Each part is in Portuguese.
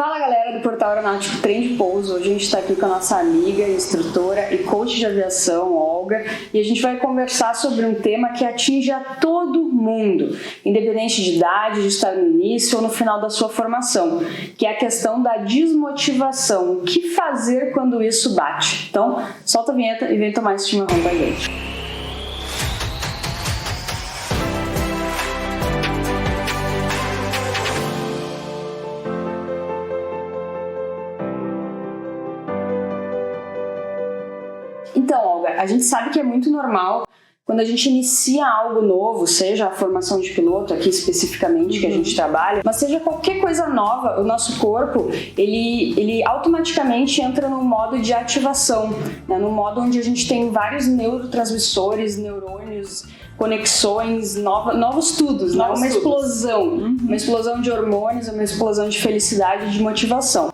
Fala galera do Portal Aeronáutico Trem de Pouso, hoje a gente está aqui com a nossa amiga, instrutora e coach de aviação, Olga, e a gente vai conversar sobre um tema que atinge a todo mundo, independente de idade, de estar no início ou no final da sua formação, que é a questão da desmotivação, o que fazer quando isso bate. Então, solta a vinheta e vem tomar esse chimarrão com a gente. Então, Olga, a gente sabe que é muito normal quando a gente inicia algo novo, seja a formação de piloto aqui especificamente que a gente trabalha, mas seja qualquer coisa nova, o nosso corpo, ele automaticamente entra no modo de ativação, né? No modo onde a gente tem vários neurotransmissores, neurônios, conexões, novos tudos, né? Uma explosão, uma explosão de hormônios, uma explosão de felicidade e de motivação.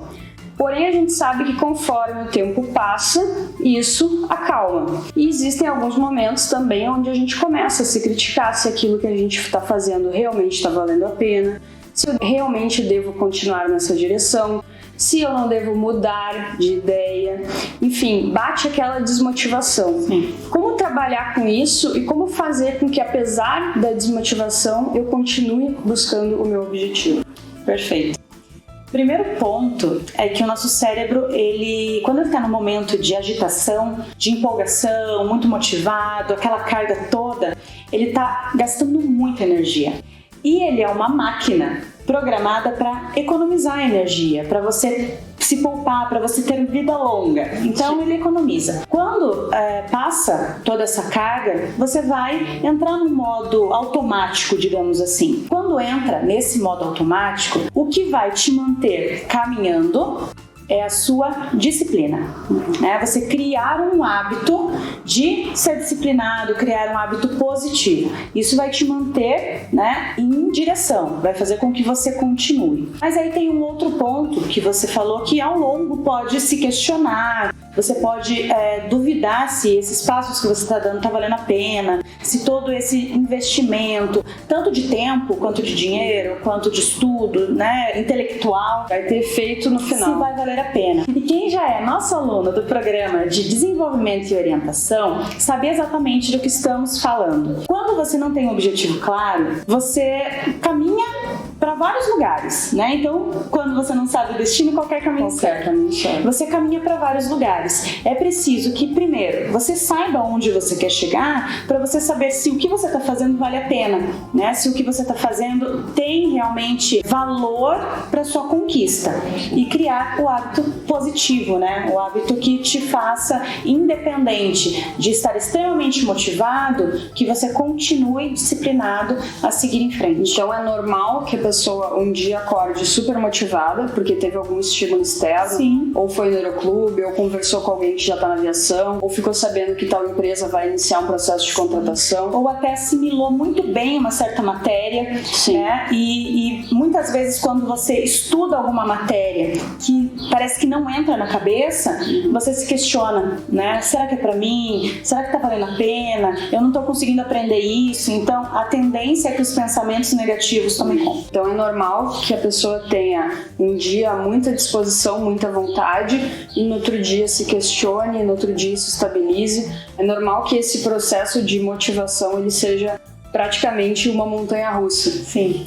Porém, a gente sabe que conforme o tempo passa, isso acalma. E existem alguns momentos também onde a gente começa a se criticar se aquilo que a gente está fazendo realmente está valendo a pena, se eu realmente devo continuar nessa direção, se eu não devo mudar de ideia. Enfim, bate aquela desmotivação. Como trabalhar com isso e como fazer com que, apesar da desmotivação, eu continue buscando o meu objetivo? Perfeito. Primeiro ponto é que o nosso cérebro, quando ele está no momento de agitação, de empolgação, muito motivado, aquela carga toda, ele está gastando muita energia. E ele é uma máquina programada para economizar energia, para você se poupar, para você ter vida longa. Então ele economiza. Quando passa toda essa carga, você vai entrar no modo automático, digamos assim. Quando entra nesse modo automático, o que vai te manter caminhando é a sua disciplina, né? Você criar um hábito de ser disciplinado, criar um hábito positivo. Isso vai te manter, né, em direção, vai fazer com que você continue. Mas aí tem um outro ponto que você falou que ao longo pode se questionar, você pode duvidar se esses passos que você está dando está valendo a pena, se todo esse investimento, tanto de tempo, quanto de dinheiro, quanto de estudo, né, intelectual, vai ter efeito no final. Se vai valer a pena. E quem já é nosso aluno do programa de desenvolvimento e orientação sabe exatamente do que estamos falando. Quando você não tem um objetivo claro, você caminha para vários lugares, né? Então, quando você não sabe o destino, qualquer caminho serve. Você caminha para vários lugares. É preciso que, primeiro, você saiba onde você quer chegar para você saber se o que você está fazendo vale a pena, né? Se o que você está fazendo tem realmente valor para sua conquista e criar o hábito positivo, né? O hábito que te faça, independente de estar extremamente motivado, que você continue disciplinado a seguir em frente. Então, é normal que a pessoa um dia acorde super motivada porque teve algum estímulo externo. Sim. Ou foi no aeroclube, ou conversou com alguém que já está na aviação, ou ficou sabendo que tal empresa vai iniciar um processo de contratação, ou até assimilou muito bem uma certa matéria, né? E muitas vezes quando você estuda alguma matéria que parece que não entra na cabeça, você se questiona, né? Será que é para mim? Será que tá valendo a pena? Eu não tô conseguindo aprender isso. Então a tendência é que os pensamentos negativos tomem conta. Então é normal que a pessoa tenha um dia muita disposição, muita vontade, e no outro dia se questione, no outro dia se estabilize. É normal que esse processo de motivação ele seja praticamente uma montanha-russa.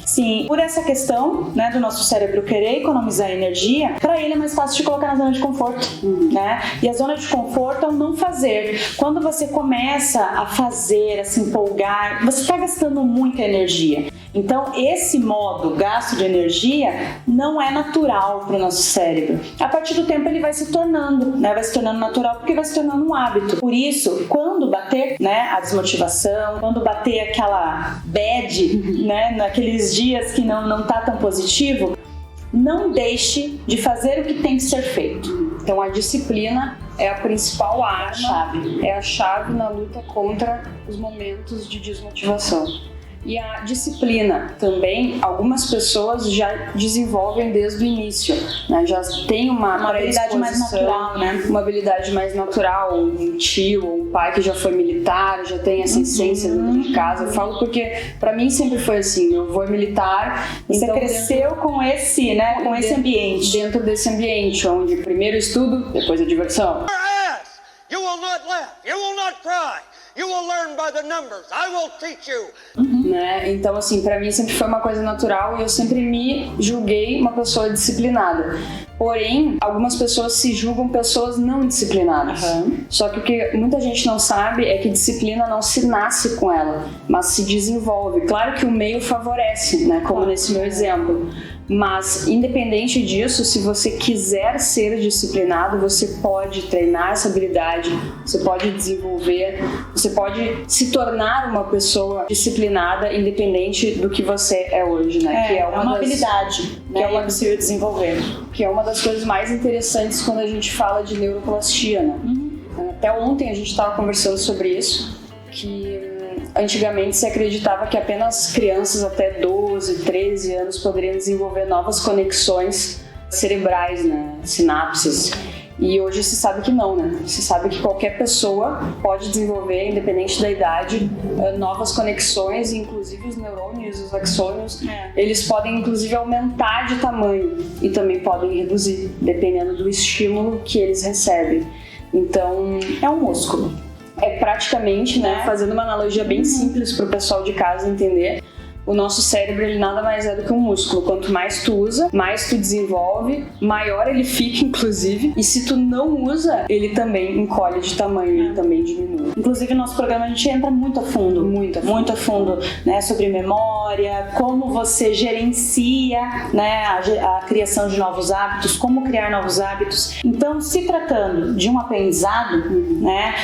Sim. Por essa questão, né, do nosso cérebro querer economizar energia, para ele é mais fácil de colocar na zona de conforto, né? E a zona de conforto é o não fazer. Quando você começa a fazer, a se empolgar, você está gastando muita energia. Então, esse modo gasto de energia não é natural para o nosso cérebro. A partir do tempo, ele vai se tornando, né? Vai se tornando natural porque vai se tornando um hábito. Por isso, quando bater, né, a desmotivação, quando bater aquela bad, né, naqueles dias que não tá tão positivo, não deixe de fazer o que tem que ser feito. Então, a disciplina é a principal arma, é a chave na luta contra os momentos de desmotivação. E a disciplina também, algumas pessoas já desenvolvem desde o início, né? Já tem uma habilidade mais natural, né? Uma habilidade mais natural, um tio ou um pai que já foi militar, já tem essa essência dentro de casa. Eu falo porque pra mim sempre foi assim, meu avô é militar. Você então cresceu com esse, né? Com esse ambiente. Dentro desse ambiente, onde primeiro estudo, depois a diversão. You will not laugh. You will not cry. You will learn by the numbers. I will teach you. Né? Então, assim, pra mim sempre foi uma coisa natural e eu sempre me julguei uma pessoa disciplinada. Porém, algumas pessoas se julgam pessoas não disciplinadas. Só que o que muita gente não sabe é que disciplina não se nasce com ela, mas se desenvolve. Claro que o meio favorece, né? Como nesse meu exemplo. Mas, independente disso, se você quiser ser disciplinado, você pode treinar essa habilidade, você pode desenvolver, você pode se tornar uma pessoa disciplinada, independente do que você é hoje, né? Que é uma habilidade, né? Que é possível desenvolver. Que é uma das coisas mais interessantes quando a gente fala de neuroplastia, né? Até ontem a gente estava conversando sobre isso, que antigamente se acreditava que apenas crianças até 12, 13 anos poderiam desenvolver novas conexões cerebrais, né? Sinapses. E hoje se sabe que não, né? Se sabe que qualquer pessoa pode desenvolver, independente da idade, novas conexões, inclusive os neurônios, os axônios, eles podem inclusive aumentar de tamanho e também podem reduzir, dependendo do estímulo que eles recebem. Então, é um músculo. É praticamente, né, fazendo uma analogia bem simples para o pessoal de casa entender, o nosso cérebro ele nada mais é do que um músculo. Quanto mais tu usa, mais tu desenvolve, maior ele fica, inclusive. E se tu não usa, ele também encolhe de tamanho, ele também diminui. Inclusive, no nosso programa a gente entra muito a fundo. Muito a fundo, né? Sobre memória, como você gerencia, né? A criação de novos hábitos, como criar novos hábitos. Então, se tratando de um aprendizado, né?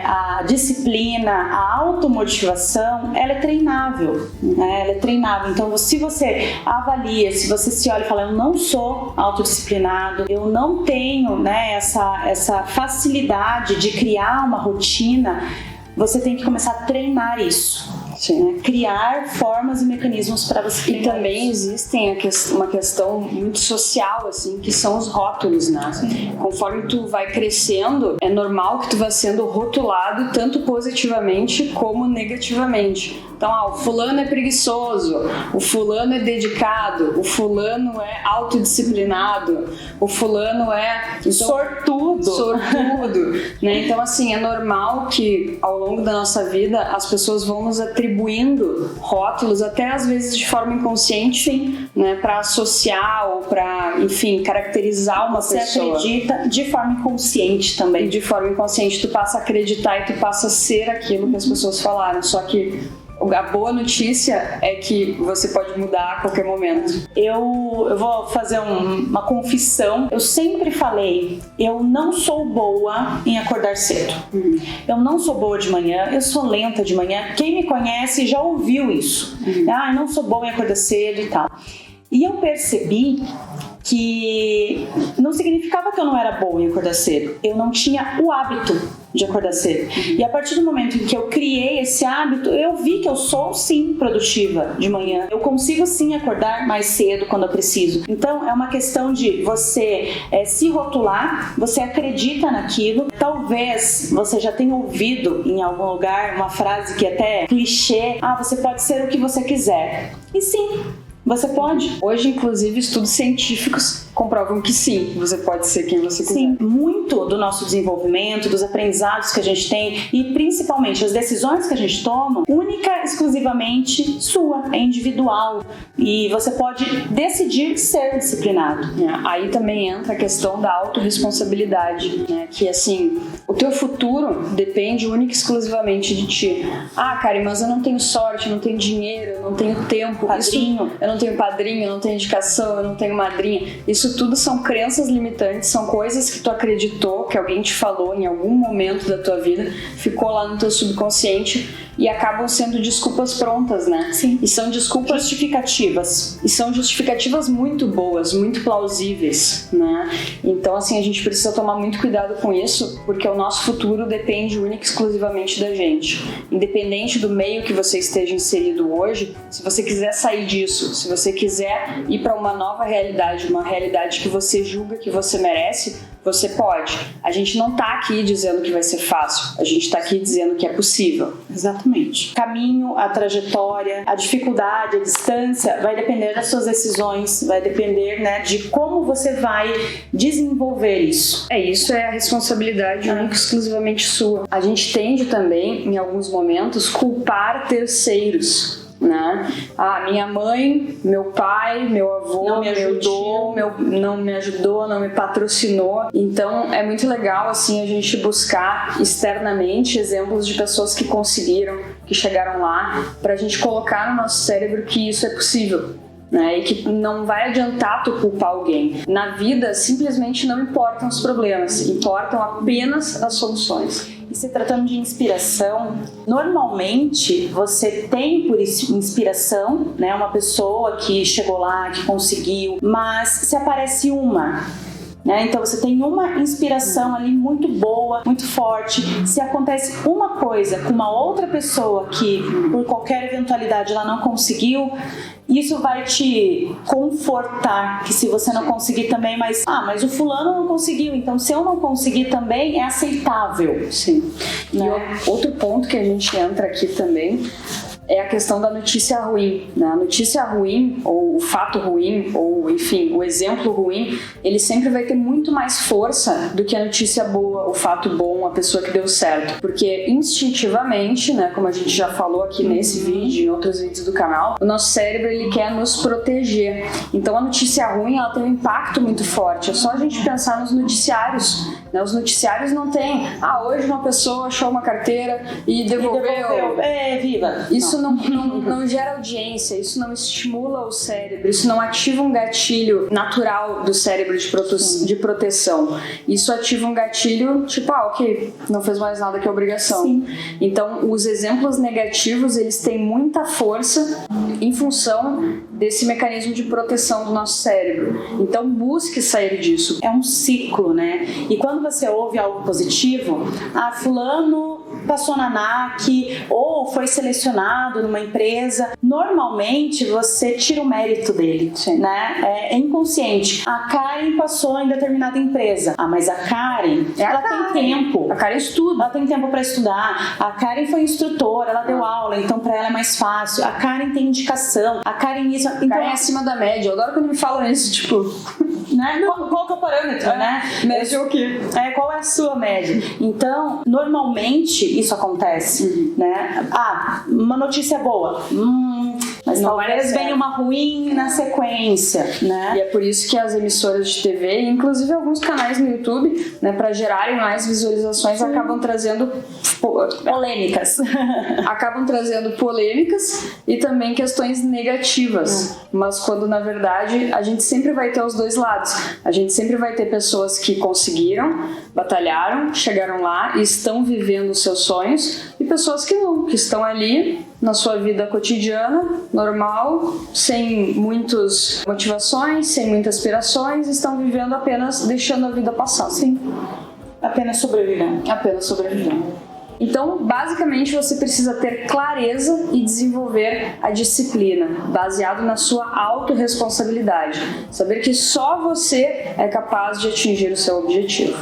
A disciplina, a automotivação, ela é treinável, né? Ela é treinável. Então, se você avalia, se você se olha e fala, eu não sou autodisciplinado, eu não tenho, né, essa facilidade de criar uma rotina, você tem que começar a treinar isso. Né? Criar formas e mecanismos para você treinar. E também existem uma questão muito social, assim, que são os rótulos, né? Conforme tu vai crescendo, é normal que tu vá sendo rotulado tanto positivamente como negativamente. Então, o fulano é preguiçoso, o fulano é dedicado, o fulano é autodisciplinado, o fulano é sortudo, né? Então, assim, é normal que ao longo da nossa vida as pessoas vão nos atribuindo rótulos, até às vezes de forma inconsciente, né? Para associar ou para, enfim, caracterizar uma pessoa. Você acredita de forma inconsciente também. E de forma inconsciente tu passa a acreditar e tu passa a ser aquilo que as pessoas falaram, só que a boa notícia é que você pode mudar a qualquer momento. Eu vou fazer uma confissão. Eu sempre falei, eu não sou boa em acordar cedo. Eu não sou boa de manhã, eu sou lenta de manhã. Quem me conhece já ouviu isso. Eu não sou boa em acordar cedo e tal. E eu percebi que não significava que eu não era boa em acordar cedo. Eu não tinha o hábito de acordar cedo. E a partir do momento em que eu criei esse hábito, eu vi que eu sou sim produtiva de manhã. Eu consigo sim acordar mais cedo quando eu preciso. Então é uma questão de você se rotular, você acredita naquilo. Talvez você já tenha ouvido em algum lugar uma frase que até é clichê: você pode ser o que você quiser. E sim, você pode. Hoje, inclusive, estudos científicos comprovam que sim, você pode ser quem você quiser. Sim, muito do nosso desenvolvimento, dos aprendizados que a gente tem e principalmente as decisões que a gente toma, única, exclusivamente sua, é individual. E você pode decidir ser disciplinado. Aí também entra a questão da autorresponsabilidade, né? Que assim, o teu futuro depende única e exclusivamente de ti. Karen, mas eu não tenho sorte, eu não tenho dinheiro, eu não tenho tempo. Padrinho. Eu não tenho padrinho, eu não tenho indicação, eu não tenho madrinha. Isso tudo são crenças limitantes, são coisas que tu acreditou, que alguém te falou em algum momento da tua vida, ficou lá no teu subconsciente e acabam sendo desculpas prontas, né? Sim. E são desculpas justificativas. E são justificativas muito boas, muito plausíveis, né? Então, assim, a gente precisa tomar muito cuidado com isso, porque o nosso futuro depende única e exclusivamente da gente. Independente do meio que você esteja inserido hoje, se você quiser sair disso, se você quiser ir para uma nova realidade, uma realidade que você julga que você merece, você pode. A gente não tá aqui dizendo que vai ser fácil, a gente tá aqui dizendo que é possível. Exatamente. O caminho, a trajetória, a dificuldade, a distância vai depender das suas decisões, vai depender, né, de como você vai desenvolver isso. Isso é a responsabilidade única e exclusivamente sua. A gente tende também, em alguns momentos, culpar terceiros, né? Minha mãe, meu pai, meu avô, não me meu tio, não me ajudou, não me patrocinou. Então é muito legal assim a gente buscar externamente exemplos de pessoas que conseguiram, que chegaram lá, pra gente colocar no nosso cérebro que isso é possível, né? E que não vai adiantar tu culpar alguém. Na vida simplesmente não importam os problemas, importam apenas as soluções. E se tratando de inspiração, normalmente você tem por inspiração, né, uma pessoa que chegou lá, que conseguiu, mas se aparece uma, né, então você tem uma inspiração ali muito boa, muito forte, se acontece uma coisa com uma outra pessoa que por qualquer eventualidade ela não conseguiu, isso vai te confortar, que se você não conseguir também, mas o fulano não conseguiu, então se eu não conseguir também é aceitável. Sim. Né? E outro ponto que a gente entra aqui também é a questão da notícia ruim, né? A notícia ruim, ou o fato ruim, ou enfim, o exemplo ruim, ele sempre vai ter muito mais força do que a notícia boa, o fato bom, a pessoa que deu certo. Porque instintivamente, né, como a gente já falou aqui nesse vídeo e em outros vídeos do canal, o nosso cérebro ele quer nos proteger. Então a notícia ruim ela tem um impacto muito forte. É só a gente pensar nos noticiários, né? Os noticiários não tem, hoje uma pessoa achou uma carteira e devolveu. Viva! Isso não gera audiência, isso não estimula o cérebro, isso não ativa um gatilho natural do cérebro de proteção. Isso ativa um gatilho tipo, ok, não fez mais nada que obrigação. Sim. Então, os exemplos negativos, eles têm muita força em função desse mecanismo de proteção do nosso cérebro. Então, busque sair disso. É um ciclo, né? E quando você ouve algo positivo, fulano passou na NAC ou foi selecionado numa empresa, normalmente você tira o mérito dele, né? É inconsciente. A Karen passou em determinada empresa. Mas a Karen, ela tem tempo. A Karen estuda. Ela tem tempo para estudar. A Karen foi instrutora, ela deu aula, então para ela é mais fácil. A Karen tem indicação. A Karen isso. Então, Karen é acima da média. Eu adoro quando me falam isso, tipo, né? Qual que é o parâmetro, né? Média o quê? Qual é a sua média? Então, normalmente isso acontece, né? Uma notícia boa. Mas não talvez venha uma ruim na sequência, né? E é por isso que as emissoras de TV, inclusive alguns canais no YouTube, né, para gerarem mais visualizações, acabam trazendo polêmicas. Acabam trazendo polêmicas e também questões negativas. Mas quando, na verdade, a gente sempre vai ter os dois lados. A gente sempre vai ter pessoas que conseguiram, batalharam, chegaram lá e estão vivendo os seus sonhos, e pessoas que não, que estão ali na sua vida cotidiana, normal, sem muitas motivações, sem muitas aspirações, estão vivendo apenas deixando a vida passar. Sim. Apenas sobrevivendo. Apenas sobrevivendo. Então, basicamente, você precisa ter clareza e desenvolver a disciplina, baseado na sua autorresponsabilidade. Saber que só você é capaz de atingir o seu objetivo.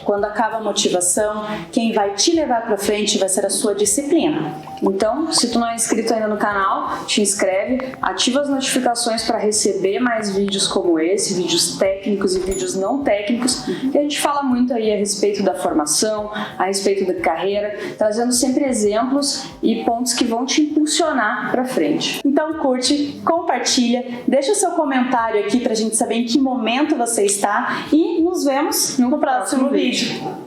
Quando acaba a motivação, quem vai te levar para frente vai ser a sua disciplina. Então, se tu não é inscrito ainda no canal, te inscreve, ativa as notificações para receber mais vídeos como esse, vídeos técnicos e vídeos não técnicos, que a gente fala muito aí a respeito da formação, a respeito da carreira, trazendo sempre exemplos e pontos que vão te impulsionar para frente. Então curte, compartilha, deixa o seu comentário aqui pra gente saber em que momento você está e nos vemos no próximo vídeo.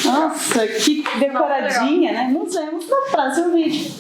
Nossa, que decoradinha, né? Nos vemos no próximo vídeo.